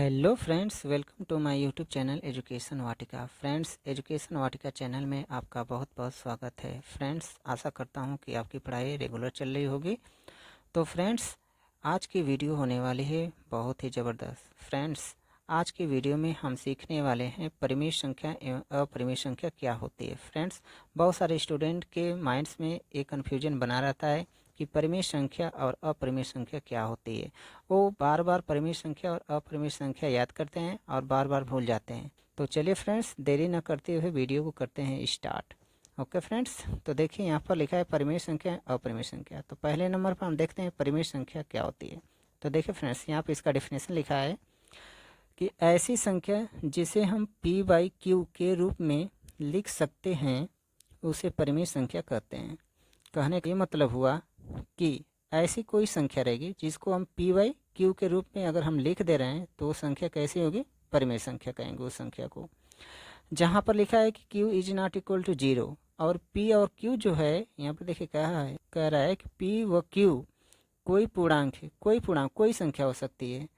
Hello friends, welcome to my YouTube channel education Vatika. Friends, education Vatika channel में आपका बहुत बहुत स्वागत है। फ्रेंड्स, आशा करता हूं कि आपकी पढ़ाई रेगुलर चल रही होगी। तो फ्रेंड्स, आज की वीडियो होने वाली है बहुत ही ज़बरदस्त। फ्रेंड्स, आज की वीडियो में हम सीखने वाले हैं परिमेय संख्या एवं अपरिमेय संख्या क्या होती है। फ्रेंड्स, बहुत सारे स्टूडेंट के माइंड्स में एक कन्फ्यूजन बना रहता है कि परिमेय संख्या और अपरिमेय संख्या क्या होती है। वो बार बार परिमेय संख्या और अपरिमेय संख्या याद करते हैं और बार बार भूल जाते हैं। तो चलिए फ्रेंड्स, देरी न करते हुए वीडियो को करते हैं स्टार्ट। ओके फ्रेंड्स, तो देखिए यहाँ पर लिखा है परिमेय संख्या अपरिमेय संख्या। तो पहले नंबर पर हम देखते हैं परिमेय संख्या क्या होती है। तो देखिए फ्रेंड्स, यहाँ पर इसका डेफिनेशन लिखा है कि ऐसी संख्या जिसे हम p/q के रूप में लिख सकते हैं उसे परिमेय संख्या कहते हैं। कहने का ये मतलब हुआ कि ऐसी कोई संख्या रहेगी जिसको हम p/q के रूप में अगर हम लिख दे रहे हैं तो वो संख्या कैसी होगी, परिमेय संख्या कहेंगे उस संख्या को। जहाँ पर लिखा है कि q is not equal to 0 और p और q जो है यहाँ पर देखिए कह रहा है कि p व q कोई पूर्णांक है, कोई संख्या हो सकती है।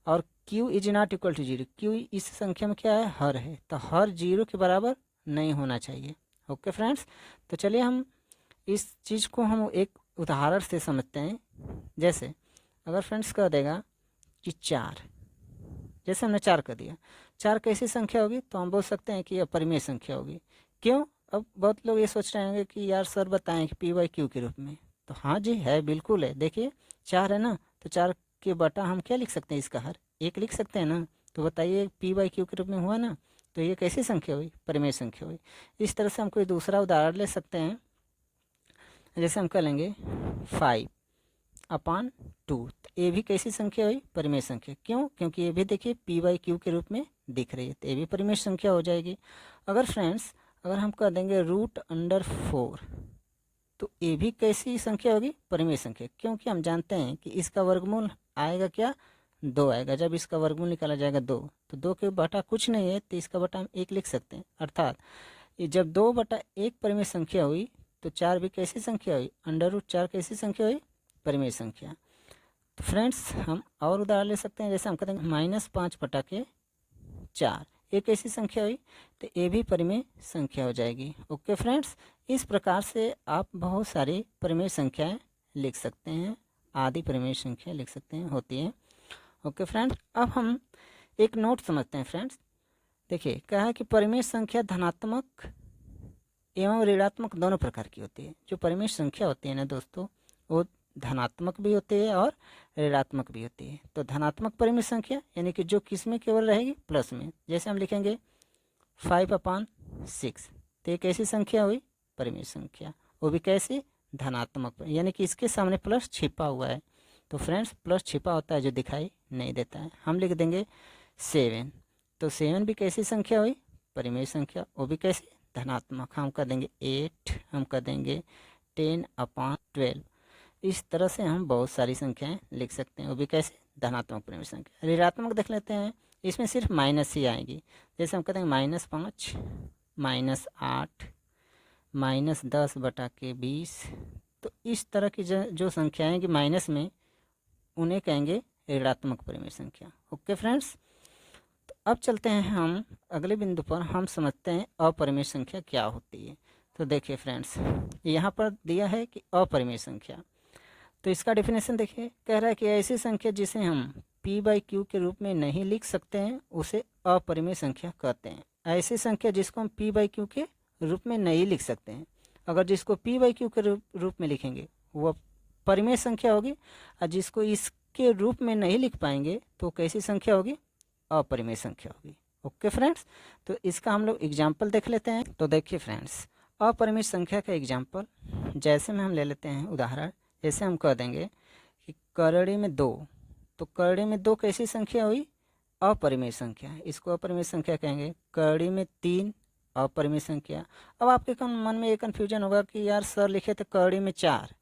और q is not equal to 0, q इस संख्या में क्या है, हर है, तो हर 0 के बराबर नहीं होना चाहिए। ओके फ्रेंड्स, तो चलिए हम इस चीज़ को हम एक उदाहरण से समझते हैं। जैसे अगर फ्रेंड्स कह देगा कि 4, जैसे हमने 4 कर दिया, 4 कैसी संख्या होगी, तो हम बोल सकते हैं कि यह परिमेय संख्या होगी। क्यों? अब बहुत लोग ये सोच रहे होंगे कि यार सर बताएं कि p/q के रूप में। तो हाँ जी, है, बिल्कुल है। देखिए 4 है ना, तो 4 के बटा हम क्या लिख सकते हैं, इसका हर 1 लिख सकते हैं ना। तो बताइए p/q के रूप में हुआ ना, तो ये कैसी संख्या हुई, परिमेय संख्या हुई। इस तरह से हम कोई दूसरा उदाहरण ले सकते हैं। जैसे हम कह लेंगे 5/2, तो ये भी कैसी संख्या हुई, परिमेय संख्या। क्यों? क्योंकि ये भी देखिए p/q के रूप में दिख रही है, तो ये भी परिमेय संख्या हो जाएगी। अगर फ्रेंड्स अगर हम कह देंगे √4, तो ये भी कैसी संख्या होगी, परिमेय संख्या। क्योंकि हम जानते हैं कि इसका वर्गमूल आएगा क्या, 2 आएगा। जब इसका वर्गमूल निकाला जाएगा 2, तो 2 के बटा कुछ नहीं है, तो इसका बटा हम 1 लिख सकते हैं। अर्थात ये जब 2/1 परिमेय संख्या हुई तो 4 भी कैसी संख्या हुई, √4 कैसी संख्या हुई, परिमेय संख्या। तो फ्रेंड्स हम और उदाहरण ले सकते हैं। जैसे हम कहते हैं -5/4, ये कैसी संख्या हुई, तो ये भी परिमेय संख्या हो जाएगी। ओके फ्रेंड्स, इस प्रकार से आप बहुत सारी परिमेय संख्याएं लिख सकते हैं, आदि परिमेय संख्या लिख सकते हैं, होती है। ओके फ्रेंड्स, अब हम एक नोट समझते हैं। फ्रेंड्स देखिए, कहा है कि परिमेय संख्या धनात्मक एवं ऋणात्मक दोनों प्रकार की होती है। जो परिमेय संख्या होती है ना दोस्तों, वो धनात्मक भी होती है और ऋणात्मक भी होती है। तो धनात्मक परिमेय संख्या यानी कि जो किस में केवल रहेगी, प्लस में। जैसे हम लिखेंगे 5/6, तो एक ऐसी संख्या हुई, परिमेय संख्या। वो भी कैसी, धनात्मक, यानी कि इसके सामने प्लस छिपा हुआ है। तो फ्रेंड्स प्लस छिपा होता है जो दिखाई नहीं देता है। हम लिख देंगे 7, तो 7 भी कैसी संख्या हुई, परिमेय संख्या। वो भी कैसी, धनात्मक। हम कर देंगे 8, हम कर देंगे 10/12। इस तरह से हम बहुत सारी संख्याएं लिख सकते हैं, वो भी कैसे, धनात्मक परिमेय संख्या। ऋणात्मक देख लेते हैं, इसमें सिर्फ माइनस ही आएगी। जैसे हम कहते हैं -5, -8, -10/20। तो इस तरह की जो संख्याएं कि माइनस में, उन्हें कहेंगे ऋणात्मक परिमेय संख्या। ओके फ्रेंड्स, तो अब चलते हैं हम अगले बिंदु पर। हम समझते हैं अपरिमेय संख्या क्या होती है। तो देखिए फ्रेंड्स, यहाँ पर दिया है कि अपरिमेय संख्या, तो इसका डेफिनेशन देखिए। कह रहा है कि ऐसी संख्या जिसे हम p/q के रूप में नहीं लिख सकते हैं उसे अपरिमेय संख्या कहते हैं। ऐसी संख्या जिसको हम p/q के रूप में नहीं लिख सकते हैं, अगर जिसको p/q के रूप में लिखेंगे वह परिमेय संख्या होगी, और जिसको इसके रूप में नहीं लिख पाएंगे तो कैसी संख्या होगी, अपरिमेय संख्या होगी। ओके फ्रेंड्स, तो इसका हम लोग एग्जाम्पल देख लेते हैं। तो देखिए फ्रेंड्स, अपरिमेय संख्या का एग्जाम्पल जैसे में हम ले लेते हैं उदाहरण। जैसे हम कह देंगे कि करड़ी में 2, तो करड़ी में 2 कैसी संख्या हुई, अपरिमेय संख्या। इसको अपरिमेय संख्या कहेंगे। करड़ी में 3, अपरिमेय संख्या। अब आपके मन में ये कन्फ्यूजन होगा कि यार सर लिखे थे करड़ी में 4,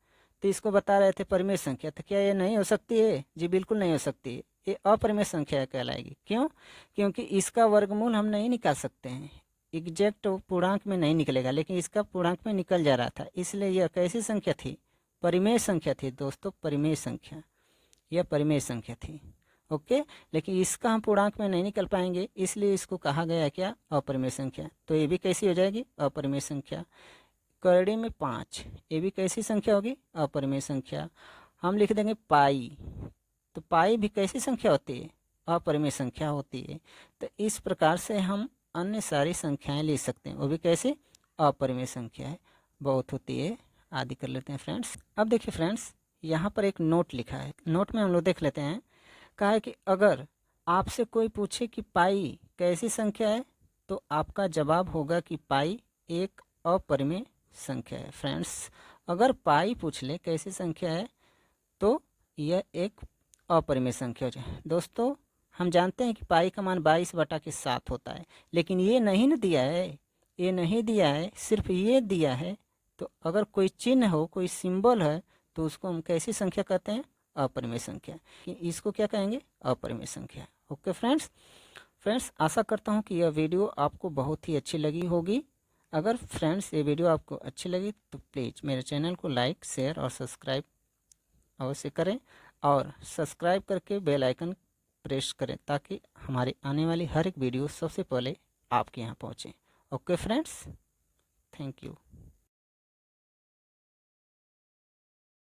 तो इसको बता रहे थे परिमेय संख्या, तो क्या ये नहीं हो सकती है? जी बिल्कुल नहीं हो सकती है, ये अपरिमेय संख्या कहलाएगी। क्यों? क्योंकि इसका वर्गमूल हम नहीं निकाल सकते हैं, एग्जैक्ट पूर्णांक में नहीं निकलेगा, लेकिन इसका पूर्णांक में निकल जा रहा था, इसलिए यह कैसी संख्या थी, परिमेय संख्या थी दोस्तों, परिमेय संख्या। यह परिमेय संख्या थी। ओके। लेकिन इसका हम पूर्णांक में नहीं निकल पाएंगे, इसलिए इसको कहा गया क्या, अपरिमेय संख्या। तो ये भी कैसी हो जाएगी, अपरिमेय संख्या। करड़ी में 5, ये भी कैसी संख्या होगी, अपरिमेय संख्या। हम लिख देंगे पाई, तो पाई भी कैसी संख्या होती है, अपरिमेय संख्या होती है। तो इस प्रकार से हम अन्य सारी संख्याएं ले सकते हैं, वो भी कैसे, अपरिमेय संख्या है, बहुत होती है आदि कर लेते हैं फ्रेंड्स। अब देखिए फ्रेंड्स, यहाँ पर एक नोट लिखा है, नोट में हम लोग देख लेते हैं। कहा है कि अगर आपसे कोई पूछे कि पाई कैसी संख्या है, तो आपका जवाब होगा कि पाई एक अपरिमेय संख्या है। फ्रेंड्स, अगर पाई पूछ ले कैसी संख्या है, तो यह एक अपरिमेय संख्या हो जाए। दोस्तों, हम जानते हैं कि पाई का मान 22/7 होता है, लेकिन ये नहीं न दिया है, ये नहीं दिया है, सिर्फ ये दिया है। तो अगर कोई चिन्ह हो, कोई सिंबल है, तो उसको हम कैसी संख्या कहते हैं, अपरिमेय संख्या। इसको क्या कहेंगे, अपरिमेय संख्या। ओके फ्रेंड्स, आशा करता हूँ कि यह वीडियो आपको बहुत ही अच्छी लगी होगी। अगर फ्रेंड्स ये वीडियो आपको अच्छी लगी तो प्लीज़ मेरे चैनल को लाइक, शेयर और सब्सक्राइब अवश्य करें, और सब्सक्राइब करके बेल आइकन प्रेस करें, ताकि हमारी आने वाली हर एक वीडियो सबसे पहले आपके यहाँ पहुँचे। Okay friends, thank you.